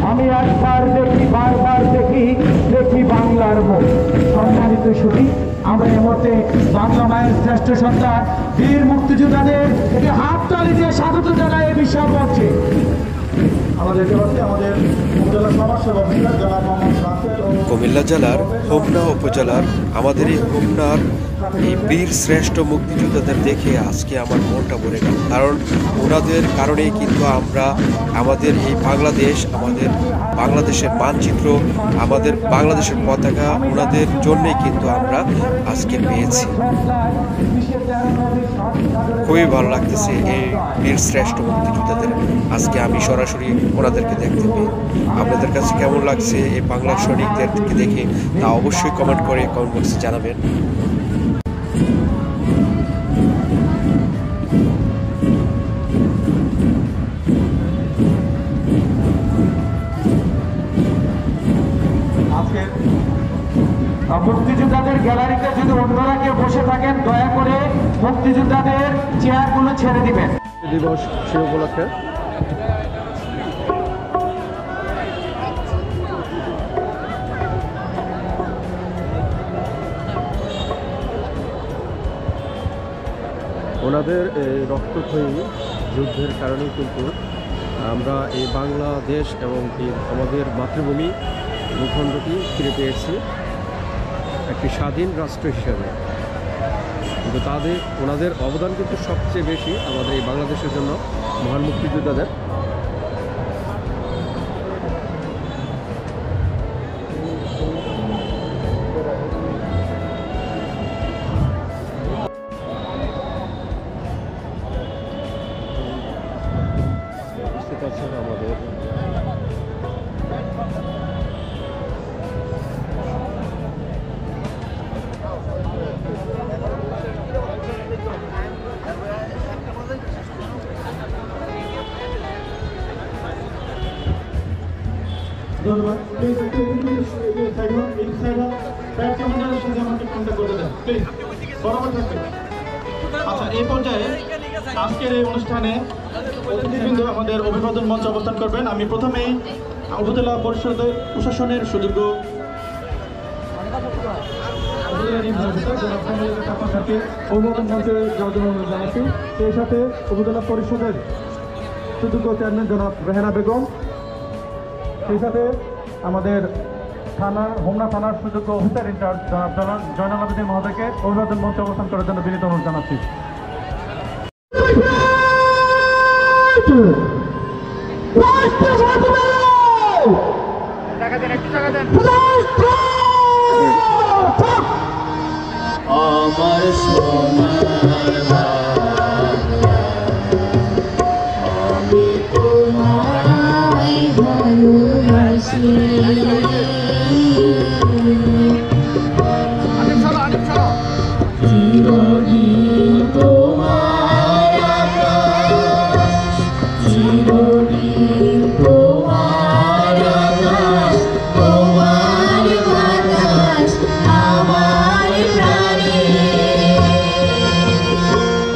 আমি একবার দেখি, বারবার দেখি, দেখি বাংলার মুখ। সম্মানিত সুধী, আমরা এই মুহূর্তে বাংলা মায়ের শ্রেষ্ঠ সন্তান বীর মুক্তিযোদ্ধাদের হাততালি দিয়ে স্বাগত জানাই এই বিশাল মঞ্চে। কুমিল্লা জেলার হোমনা উপজেলার আমাদের এই হোমনার এই বীর শ্রেষ্ঠ মুক্তিযোদ্ধাদের দেখে আজকে আমার মনটা ভরে গেল। কারণ ওনাদের কারণেই কিন্তু আমরা আমাদের এই বাংলাদেশ, আমাদের বাংলাদেশের মানচিত্র, আমাদের বাংলাদেশের পতাকা ওনাদের জন্যই কিন্তু আমরা আজকে পেয়েছি। খুবই ভালো লাগতেছে এই বীর শ্রেষ্ঠ মুক্তিযোদ্ধাদের আজকে আমি সরাসরি ওনাদেরকে দেখতে পেয়ে। আপনাদের কাছে কেমন লাগছে এই বাংলার সৈনিকদেরকে দেখে তা অবশ্যই কমেন্ট বক্সে জানাবেন। মুক্তিযোদ্ধাদের গ্যালারিতে যদি অন্যরা কেউ বসে থাকেন, দয়া করে মুক্তিযোদ্ধাদের চেয়ারগুলো ছেড়ে দিবেন। দিবস সে উপলক্ষে ওনাদের রক্তক্ষয়ী যুদ্ধের কারণেই কিন্তু আমরা এই বাংলাদেশ এবং আমাদের মাতৃভূমি ভূখণ্ডটি ফিরে পেয়েছি একটি স্বাধীন রাষ্ট্র হিসেবে। কিন্তু ওনাদের অবদান কিন্তু সবচেয়ে বেশি আমাদের এই বাংলাদেশের জন্য, মহান মুক্তিযোদ্ধাদের। উপস্থিত আছেন আমাদের ধন্যবাদ। প্লিজ আচ্ছা, এই পর্যায়ে আজকের এই অনুষ্ঠানে অতিথিবৃন্দ আমাদের অভিবাদন মঞ্চে অবস্থান করবেন। আমি প্রথমেই উপজেলা পরিষদের প্রশাসনের সুযোগ্য অভিবাদন মঞ্চে যাওয়ার জন্য জানাচ্ছি। সেই সাথে উপজেলা পরিষদের সুযোগ্য চেয়ারম্যান জনাব রেহানা বেগম, সেই সাথে আমাদের হোমনা থানার সুযোগ্য অফিসার ইনচার্জ জনাব জয়নাল আবেদীন মহোদয়কে অভিবাদন মঞ্চে অবস্থান করার জন্য বিনীত অনুরোধ জানাচ্ছি। আমার সোনার আমি তোমায় ভালোবাসি। চিরদিন তোমার আকাশ, চিরদিন তোমার আকাশ, তোমার বাতাস আমার প্রাণে।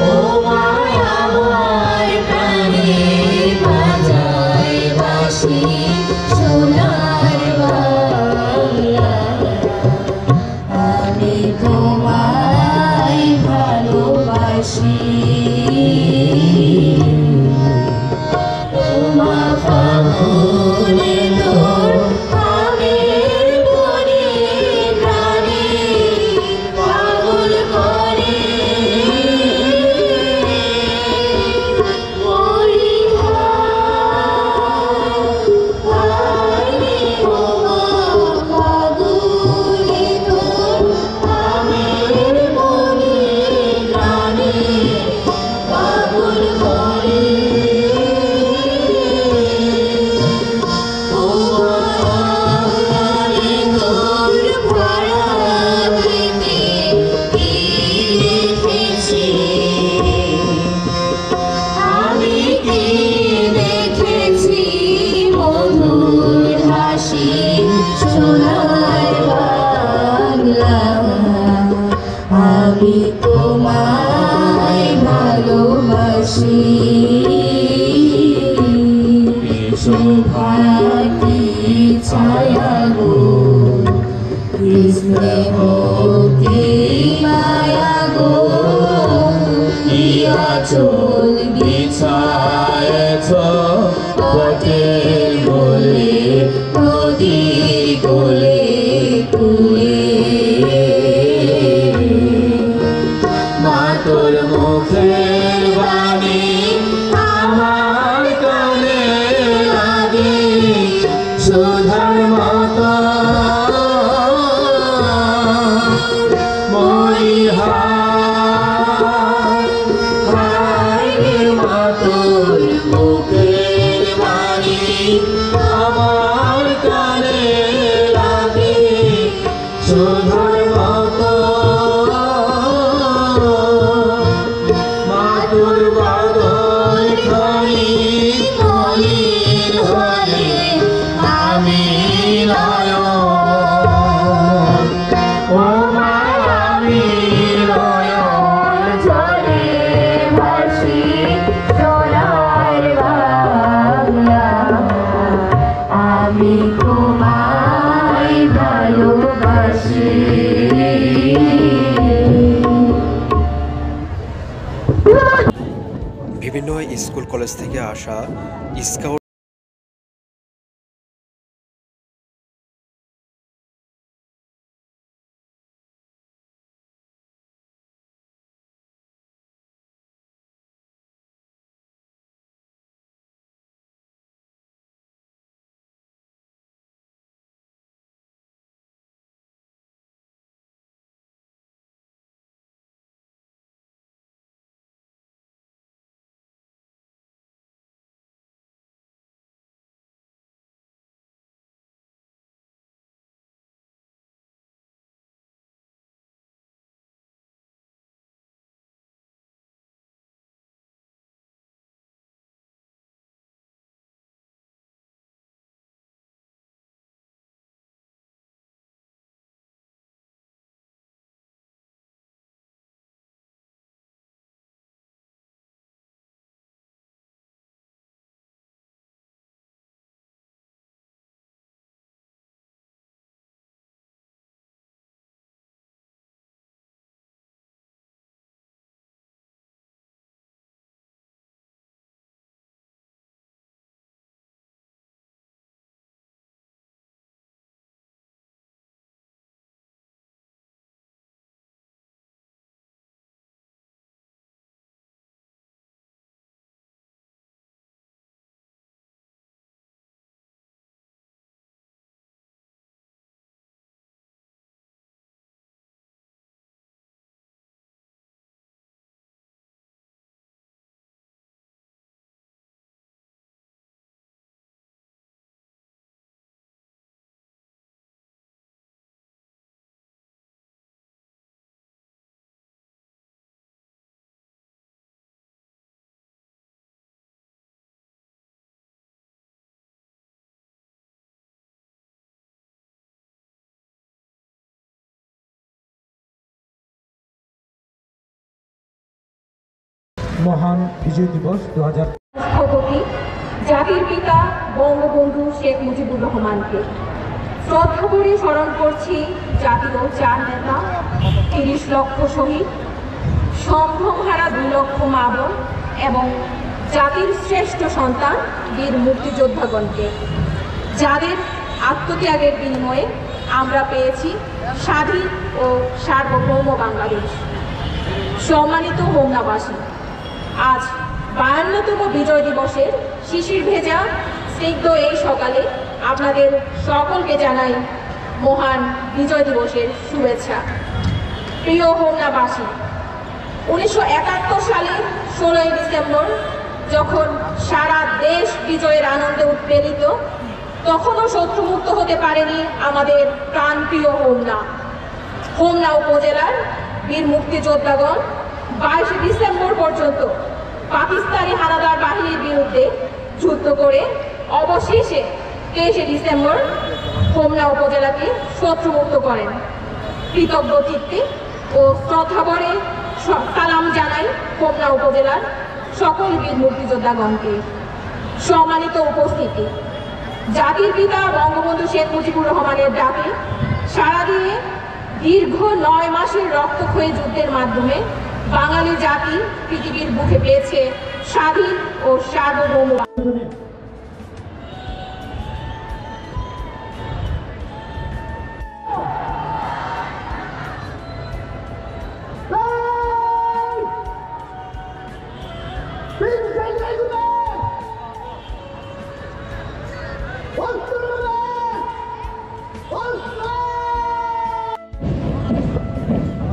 ও মায় আমার প্রাণে বাজায় বাঁশি সোনার বাংলা। আমি তোমায় ভালোবাসি। তোমা ফাগুনে তোর আমের বনে প্রাণে পাগল করে মরি তোমা ফাগুনে তোর আমের বনে প্রাণে পাগল করে। আমি কি দেখেছি মধুর হাসি সোনার বাংলা। আমি তোমায় ভালোবাসি। শোভা মুক্তি মায়া গো ইয়া চুল বিছায়েছ পথের বলে নদীর কোলে কুলে মা তোর মুখের বাণী আমার কানে লাগে সুধার মতো আমার কানে লাগে সুধার মতো মাতুর বাদল খানি মলিন হলে আমি নয়ন ও মা আমি নয়ন জলে ভাসি সোনার বাংলা আমি তোমায় ভালোবাসি বিভিন্ন স্কুল কলেজ থেকে আসা স্কাউট মহান বিজয় দিবস 2000 স্থপতি জাতির পিতা বঙ্গবন্ধু শেখ মুজিবুর রহমানকে শ্রদ্ধা করে স্মরণ করছি জাতীয় চার নেতা ৩০ লক্ষ শহীদ সম্ভ্রমহারা ২ লক্ষ মা বোন এবং জাতির শ্রেষ্ঠ সন্তান বীর মুক্তিযোদ্ধাগণকে যাদের আত্মত্যাগের বিনিময়ে আমরা পেয়েছি স্বাধীন ও সার্বভৌম বাংলাদেশ। সম্মানিত হোমনাবাসী, আজ ৫২তম বিজয় দিবসের শিশির ভেজা স্নিগ্ধ এই সকালে আপনাদের সকলকে জানাই মহান বিজয় দিবসের শুভেচ্ছা। প্রিয় হোমনাবাসী, ১৯৭১ সালের ১৬ই ডিসেম্বর যখন সারা দেশ বিজয়ের আনন্দে উৎপেলিত, তখনও শত্রুমুক্ত হতে পারেনি আমাদের প্রাণপ্রিয় হোমনা। হোমনা উপজেলার বীর মুক্তিযোদ্ধাগণ ২২ ডিসেম্বর পর্যন্ত পাকিস্তানি হানাদার বাহিনীর বিরুদ্ধে যুদ্ধ করে অবশেষে ২৩ ডিসেম্বর হোমনা উপজেলাকে শত্রুমুক্ত করেন। কৃতজ্ঞ চিত্তে ও শ্রদ্ধাভরে সালাম জানাই হোমনা উপজেলার সকল বীর মুক্তিযোদ্ধাগণকে। সম্মানিত উপস্থিতি, জাতির পিতা বঙ্গবন্ধু শেখ মুজিবুর রহমানের ডাকে সাড়া দিয়ে দীর্ঘ 9 মাসের রক্তক্ষয়ী যুদ্ধের মাধ্যমে বাঙালি জাতি পৃথিবীর বুকে পেয়েছে স্বাধীন ও সার্বভৌম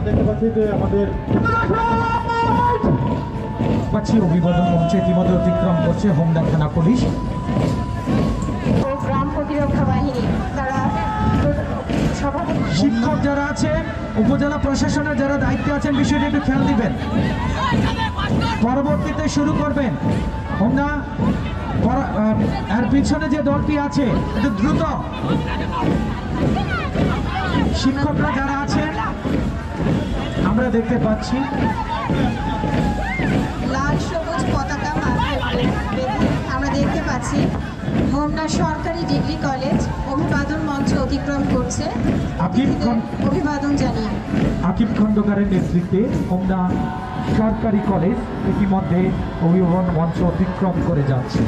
দেখতে পাচ্ছি যে আমাদের অভিবাদন মঞ্চে ইতিমধ্যে অতিক্রম করছে হোমদা থানা পুলিশ ও গ্রাম প্রতিরক্ষা বাহিনী তারা সভাপতি শিক্ষক যারা আছেন উপজেলা প্রশাসনের যারা দায়িত্বে আছেন বিষয়টি একটু খেয়াল দিবেন। পরবর্তীতে শুরু করবেন হোমদা এর পিছনে যে দলটি আছে একটু দ্রুত শিক্ষকরা যারা আছেন আমরা দেখতে পাচ্ছি লাল সবুজ পতাকা মাথায় বেঁধে আমরা দেখতে পাচ্ছি হোমনা সরকারি ডিগ্রি কলেজ অভিবাদন মঞ্চ অতিক্রম করছে। অভিবাদন জানিয়ে আকিব খন্দকারের নেতৃত্বে হোমনা সরকারি কলেজ ইতিমধ্যে অভিবাদন মঞ্চ অতিক্রম করে যাচ্ছে।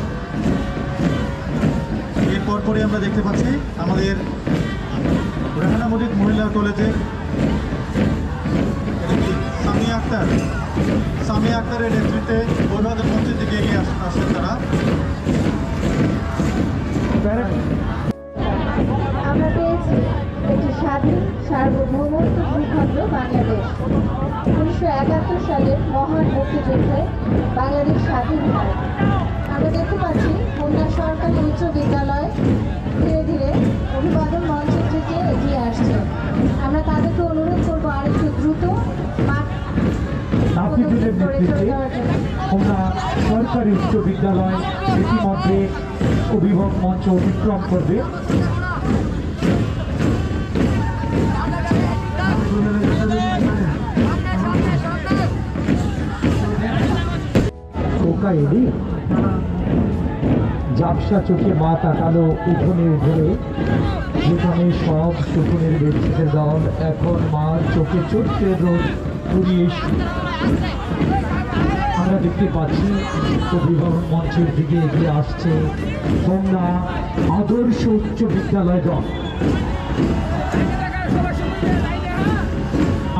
এর পরপরই আমরা দেখতে পাচ্ছি আমাদের রেহানা মজিদ মহিলা কলেজে সামিয়া আক্তারের নেতৃত্বে অভিবাদন মঞ্চের দিকে এগিয়ে আসেন তারা। আমরা পেয়েছি একটি স্বাধীন সার্বভৌমত্ব ভূখণ্ড বাংলাদেশ। 1971 সালের মহান মুক্তিযুদ্ধে বাংলাদেশ স্বাধীন হয়। আমরা দেখতে পাচ্ছি হোমনা সরকারি উচ্চ বিদ্যালয় ধীরে ধীরে অভিবাদন মঞ্চের থেকে এগিয়ে আসছে। আমরা তাদেরকে অনুরোধ করবো আরেকটু দ্রুত নাফিজুলের নেতৃত্বে হোমনা সরকারি উচ্চ বিদ্যালয় ইতিমধ্যে অভিভাবক মঞ্চ অতিক্রম করবে। ঝাপসা চোখে মা তাকালো উঠোনে উঠোনে, যেখানে সব শকুনের বেডশিটের দল এখন মার চোখে চোখে রোদ পুড়িয়ে। আমরা দেখতে পাচ্ছি অভিভাবক মঞ্চের দিকে এগিয়ে আসছে হোমনা আদর্শ উচ্চ বিদ্যালয় দল।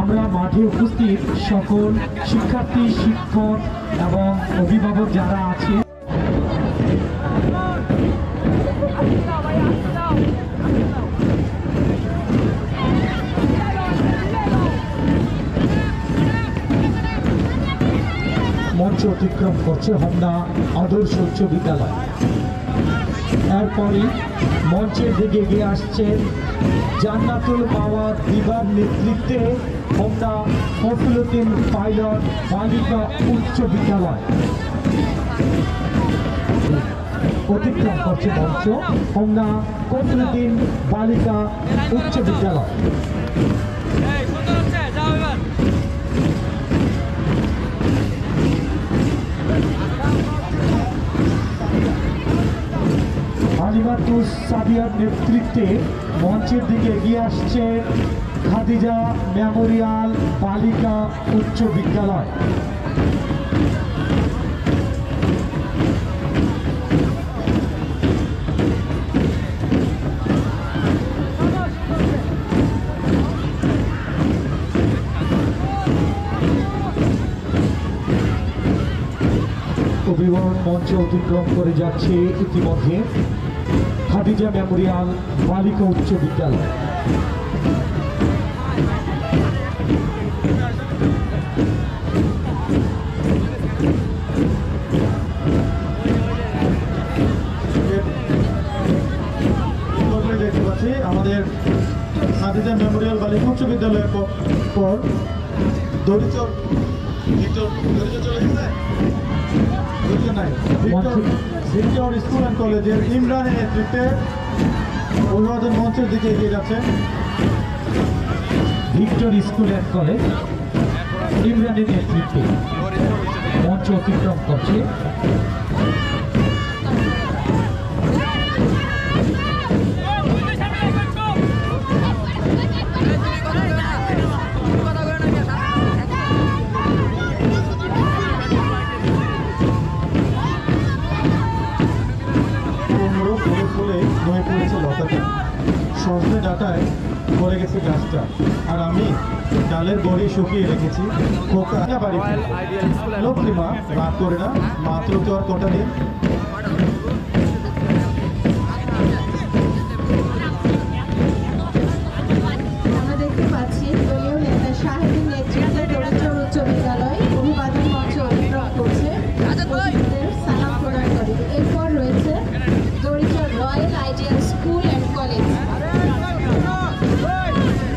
আমরা মাঠে উপস্থিত সকল শিক্ষার্থী, শিক্ষক এবং অভিভাবক যারা আছে মঞ্চ অতিক্রম করছে হোমনা আদর্শ উচ্চ বিদ্যালয়। এরপরে মঞ্চের দিকে এগিয়ে আসছেন জান্নাতুল মাওয়া দিবার নেতৃত্বে হোমনা ফজলুদ্দিন পাইলট বালিকা উচ্চ বিদ্যালয়। অতিক্রম করছে মঞ্চ হোমনা ফজলুদ্দিন বালিকা উচ্চ বিদ্যালয়। হালিমাতুস সাদিয়ার নেতৃত্বে মঞ্চের দিকে এগিয়ে আসছে খাদিজা মেমোরিয়াল বালিকা উচ্চ বিদ্যালয়। অভিভাবক মঞ্চ অতিক্রম করে যাচ্ছে ইতিমধ্যে খাদিজা মেমোরিয়াল বালিকা উচ্চ বিদ্যালয়। দেখতে পাচ্ছি আমাদের খাদিজা মেমোরিয়াল বালিকা উচ্চ বিদ্যালয়ের পর দড়িচর চলে গেছে ভিক্টর স্কুল অ্যান্ড কলেজের ইমরানের নেতৃত্বে অভিবাদন মঞ্চের দিকে এগিয়ে যাচ্ছে। ভিক্টর স্কুল অ্যান্ড কলেজ ইমরানের নেতৃত্বে মঞ্চ অতিক্রম করছে। কাটায় পড়ে গেছে গাছটা, আর আমি ডালের বড়ি শুকিয়ে রেখেছি খোকা বাড়ি। লক্ষ্মী মা রাগ করে না, মাত্র তো আর কটা দিন। আমরা দেখতে পাচ্ছি দলীয় নেতা শাহিদিন নেতৃত্বে দরিদ্র উচ্চ বিদ্যালয় অভিবাদন মঞ্চ অতিক্রম করছে, অতিথিদের সালাম প্রদান করে। এরপর রয়েছে দরিদ্র royal ideal school and college.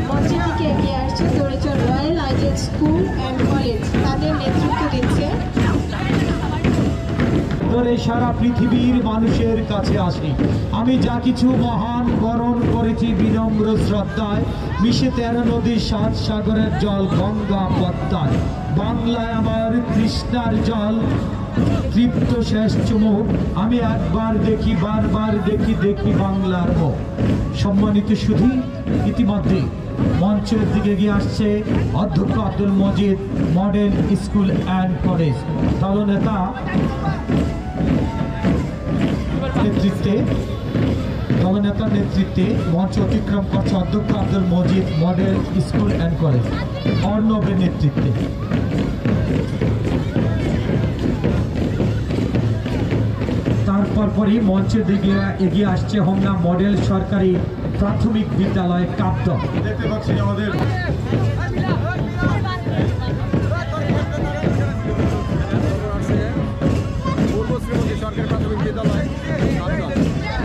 মঞ্চের দিকে এগিয়ে আসছে দরিদ্র royal ideal school and college, তাদের নেতৃত্ব দিচ্ছে। ধরে সারা পৃথিবীর মানুষের কাছে আসি, আমি যা কিছু মহান বরণ করেছি বিনম্র শ্রদ্ধায়, মিশে 13 নদীর 7 সাগরের জল গঙ্গা পদ্মায়। বাংলায় আমার তৃষ্ণার জল তৃপ্ত শেষ চুমুক, আমি একবার দেখি বারবার দেখি দেখি বাংলার মুখ। সম্মানিত সুধী, ইতিমধ্যে মঞ্চের দিকে এগিয়ে আসছে অধ্যক্ষ Abdul Majid model school and college দলনেতা দলনেতার নেতৃত্বে মঞ্চ অতিক্রম করছে অধ্যক্ষ Abdul Majid model school and college অর্ণবের নেতৃত্বে। তারপর পরই মঞ্চের দিকে এগিয়ে আসছে হোমনা মডেল সরকারি প্রাথমিক বিদ্যালয় কাপ্ত। দেখতে পাচ্ছি আমাদের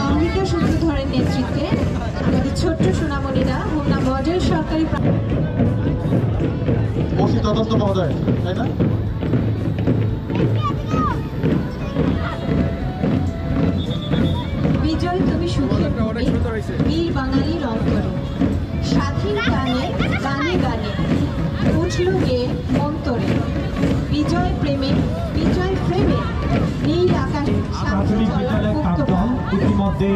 অমৃতা সূত্রধরের নেতৃত্বে আমাদের ছোট্ট সোনামণিরা হোমনা মডেল সরকারি ওসি তদন্ত মহোদয়, তাই না? বিজয় তুমি সুখের ভূমি, বীর বাঙালির অন্তরে, স্বাধীন গানে গানে গানে উঠল গে অন্তরে, বিজয় প্রেমে বিজয় প্রেমে নীল আকাশ প্রাথমিক বিদ্যালয় কাপ্ত ইতিমধ্যে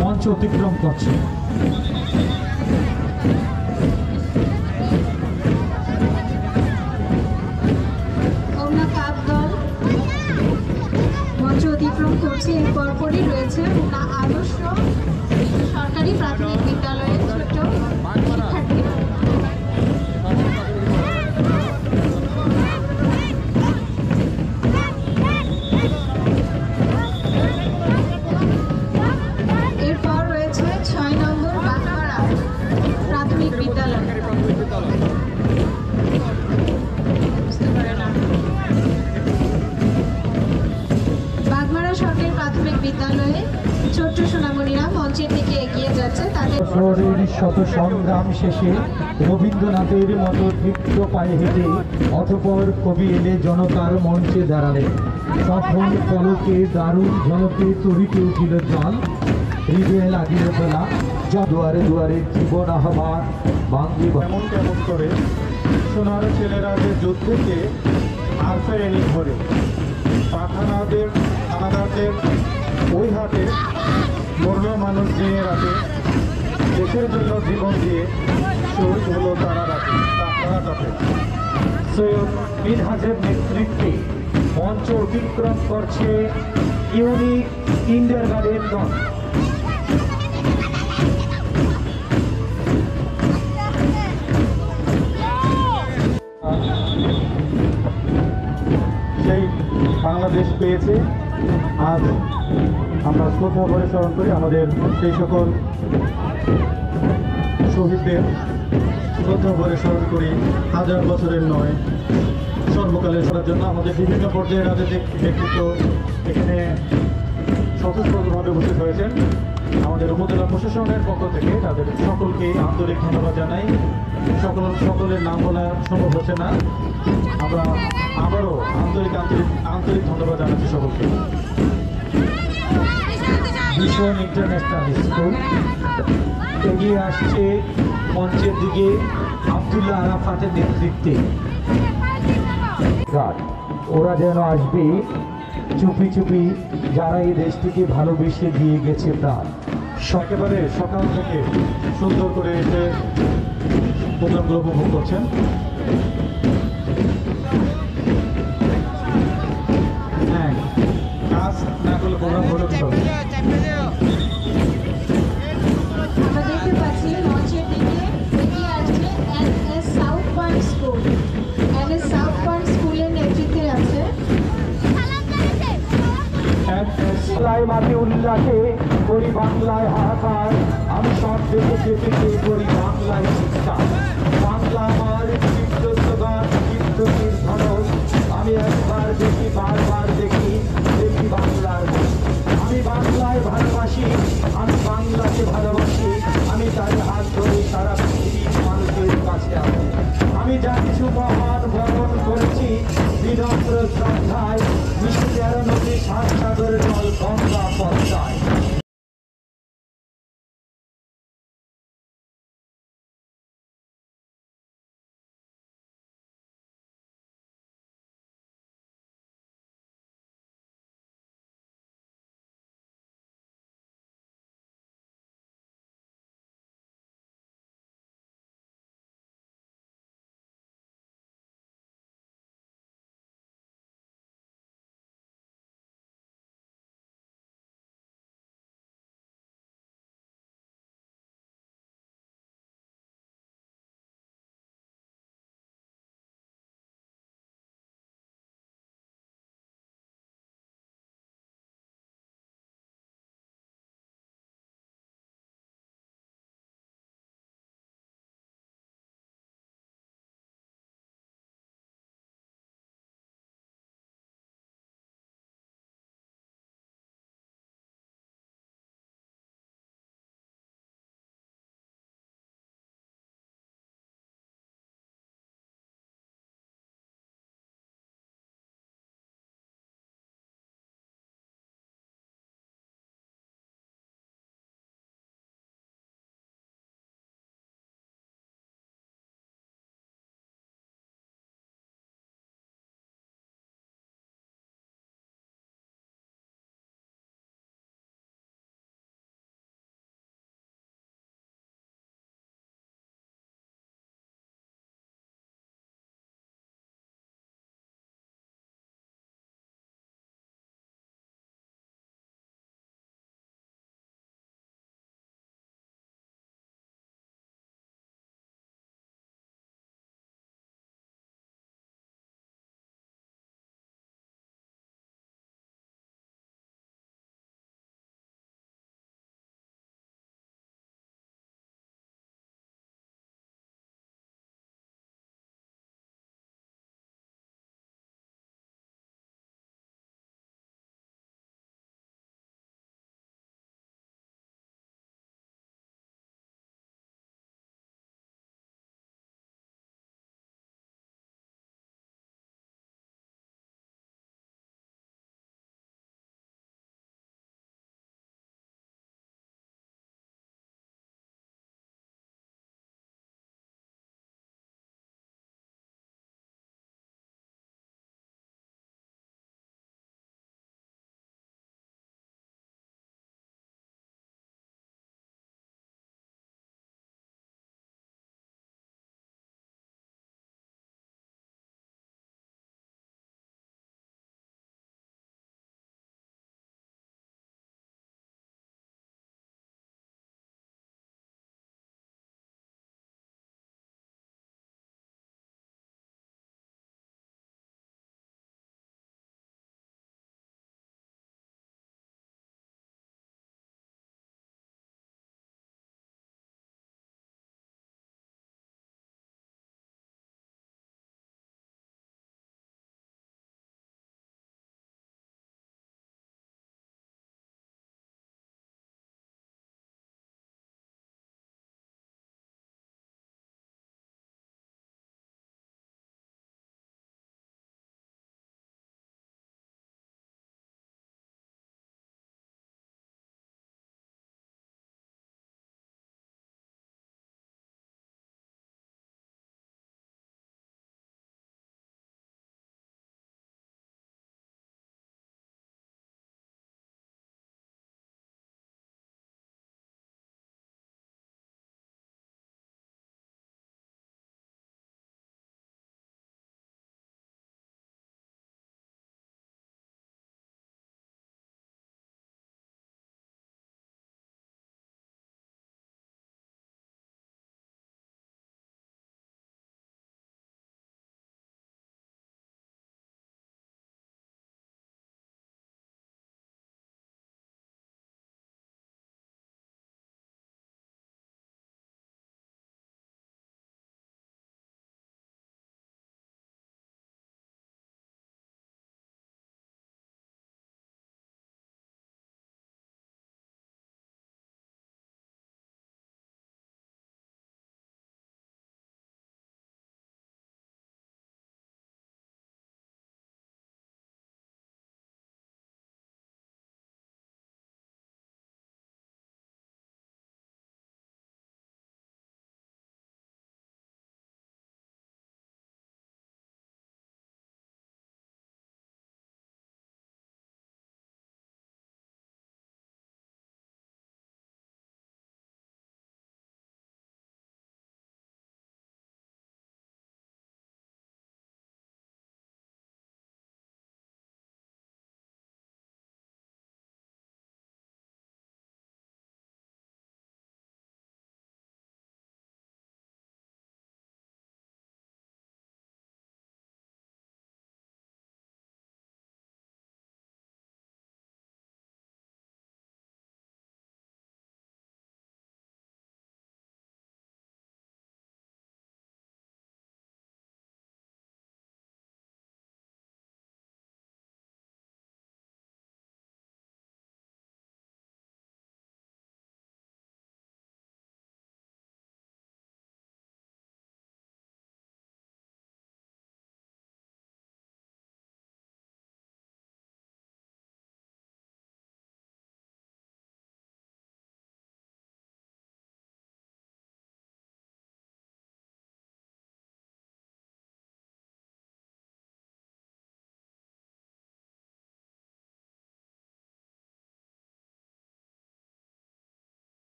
মঞ্চ অতিক্রম করছে। হোমনা কাপ দল মঞ্চ অতিক্রম করছে। এর পরপরই রয়েছে হোমনা আদর্শ সরকারি প্রাথমিক বিদ্যালয়ের ছোট শিক্ষার্থী। এরপর রয়েছে 6 নম্বর বাগমারা প্রাথমিক বিদ্যালয়। বাগমারা সরকারি প্রাথমিক বিদ্যালয়ে ছোট্ট সোনামণিরা মঞ্চের দিকে এগিয়ে যাচ্ছে। তাদের শহরের শত সংগ্রাম শেষে রবীন্দ্রনাথের মতো দীপ্ত পায়ে হেঁটে অতঃপর কবি এলে জনতার মঞ্চে দাঁড়ালে, তখন পলকে দারুণ ঝলকে তরিতে উঠিল জল, হৃদয়ে লাগিল তোলা দুয়ারে দুয়ারে জীবন আহ্বান বাঙ্গি। এমন কেমন করে সোনার ছেলেরা যে যুদ্ধকে আর ফেরেনি ধরে, থানাদারদের ওই হাটে মরল মানুষ দিনে রাতে, দেশের জন্য জীবন দিয়ে শহীদ হলো তারা রাতে। সৈয়দ মিনহাজের নেতৃত্বে মঞ্চ অতিক্রম করছে ইউনিক কিন্ডারগার্টেন দল। সেই বাংলাদেশ পেয়েছে, আজ আমরা শ্রদ্ধা ভরে স্মরণ করি আমাদের সেই সকল শহীদদের, শ্রদ্ধা ভরে স্মরণ করি। হাজার বছরের নয়, সর্বকালের সরার জন্য আমাদের বিভিন্ন পর্যায়ে রাজ্যের ব্যক্তিত্ব এখানে স্বতঃস্ফূর্তভাবে উপস্থিত হয়েছেন। আমাদের উপজেলা প্রশাসনের পক্ষ থেকে তাদের সকলকে আন্তরিক ধন্যবাদ জানাই। সকলের নাম বলা সম্ভব হচ্ছে না, আমরা আবারও আন্তরিক ধন্যবাদ জানাচ্ছি সকলকে। মিশন ইন্টারন্যাশনাল স্কুল এগিয়ে আসছে মঞ্চের দিকে আব্দুল্লাহ আরাফাতের নেতৃত্বে। ওরা যেন আসবে চুপি চুপি, যারা এই দেশটিকে ভালোবেসে দিয়ে গেছে প্রাণ। একেবারে সকাল থেকে সুন্দর করে এসে প্রোগ্রামগুলো উপভোগ করছেন। হ্যাঁ, কাজ না করলে প্রোগ্রাম হলো কি হবে? আমরা দেখতে পাচ্ছি বাংলায় মাঝে উল্লাসে করি বাংলায় হাহাকার, আমি সব দেশে চেপে করি বাংলায় চিৎকার। বাংলা আমার চিত্র গান, চিত্রটির ধরন, আমি একবার দেখি বারবার দেখি, দেখি বাংলার মুখ। আমি বাংলায় ভালোবাসি, আমি বাংলাকে ভালোবাসি, আমি তার হাত ধরে সারা পৃথিবীর মানুষের কাছে আসি। আমি যা কিছু মহান বরণ করেছি বিনম্র শ্রদ্ধায়, মিশে 13 নদী 7 সাগরের জল গঙ্গা পদ্মায়।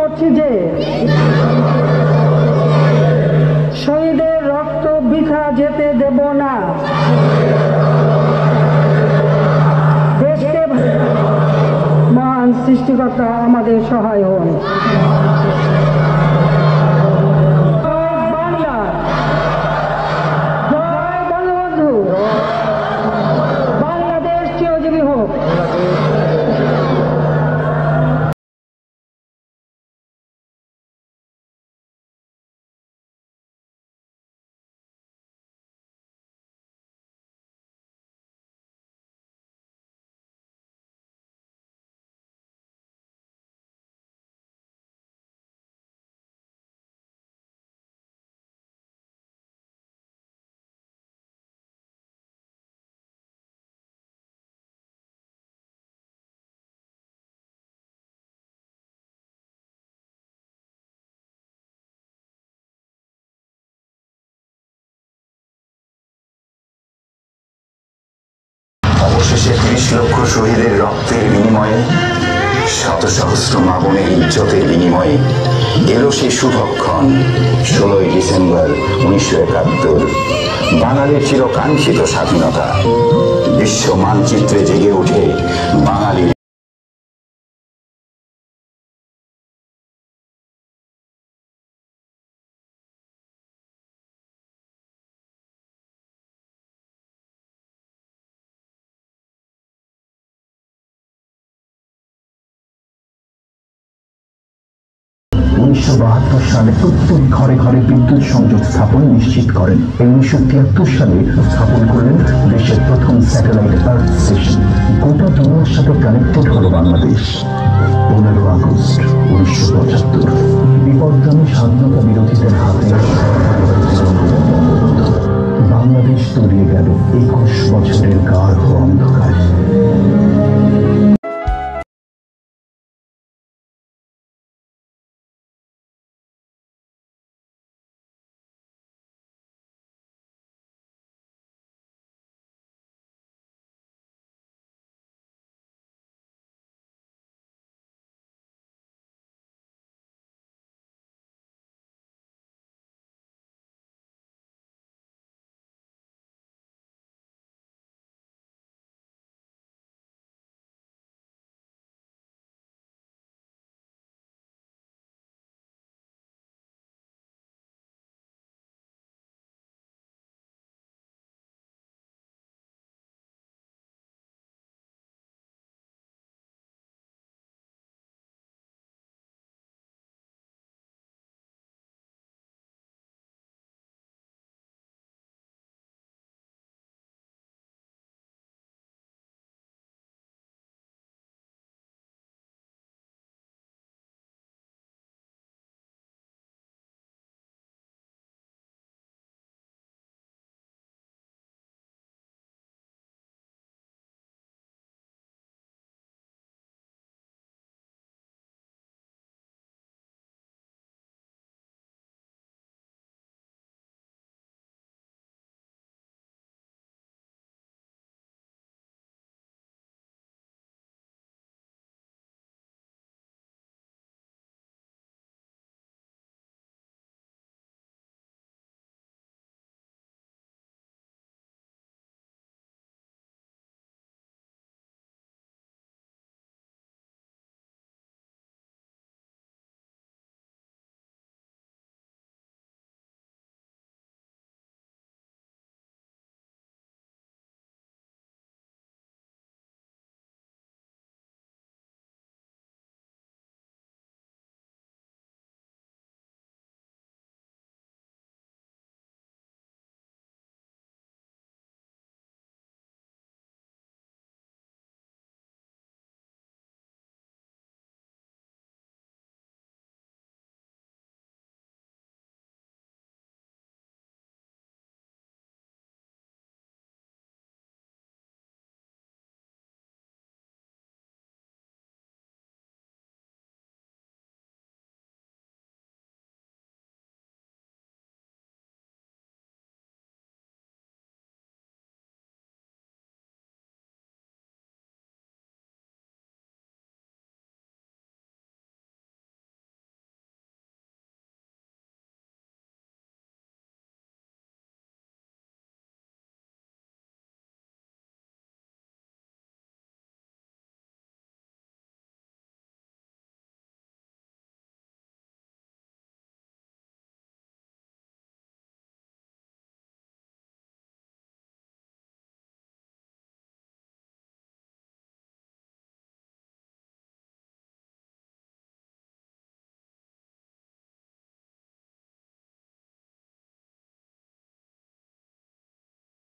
করছি যে শহীদের রক্ত বৃথা যেতে দেব না। দেশকে মহান সৃষ্টিকর্তা আমাদের সহায় হন। বাংলা, জয় বঙ্গবন্ধু, বাংলাদেশ চিরজীবী হোক। অবশেষে ৩০ লক্ষ শহীদের রক্তের বিনিময়ে, শত সহস্র মা বোনের ইজ্জতের বিনিময়ে এলো সেই শুভক্ষণ ১৬ই ডিসেম্বর ১৯৭১। বাঙালির চিরকাঙ্ক্ষিত স্বাধীনতা বিশ্ব মানচিত্রে জেগে ওঠে বাঙালির। সালে প্রত্যেক ঘরে ঘরে বিদ্যুৎ সংযোগ স্থাপন নিশ্চিত করেন। ১৯৭৩ সালে স্থাপন করলেন দেশের প্রথম স্যাটেলাইট আর্থ স্টেশন। গোটা দুনিয়ার সাথে কানেক্টেড হল বাংলাদেশ। ১৫ আগস্ট ১৯৭৫ বিপদগামী স্বাধীনতা বিরোধীদের হাতে বাংলাদেশ তলিয়ে গেল ২১ বছরের গাঢ় অন্ধকার।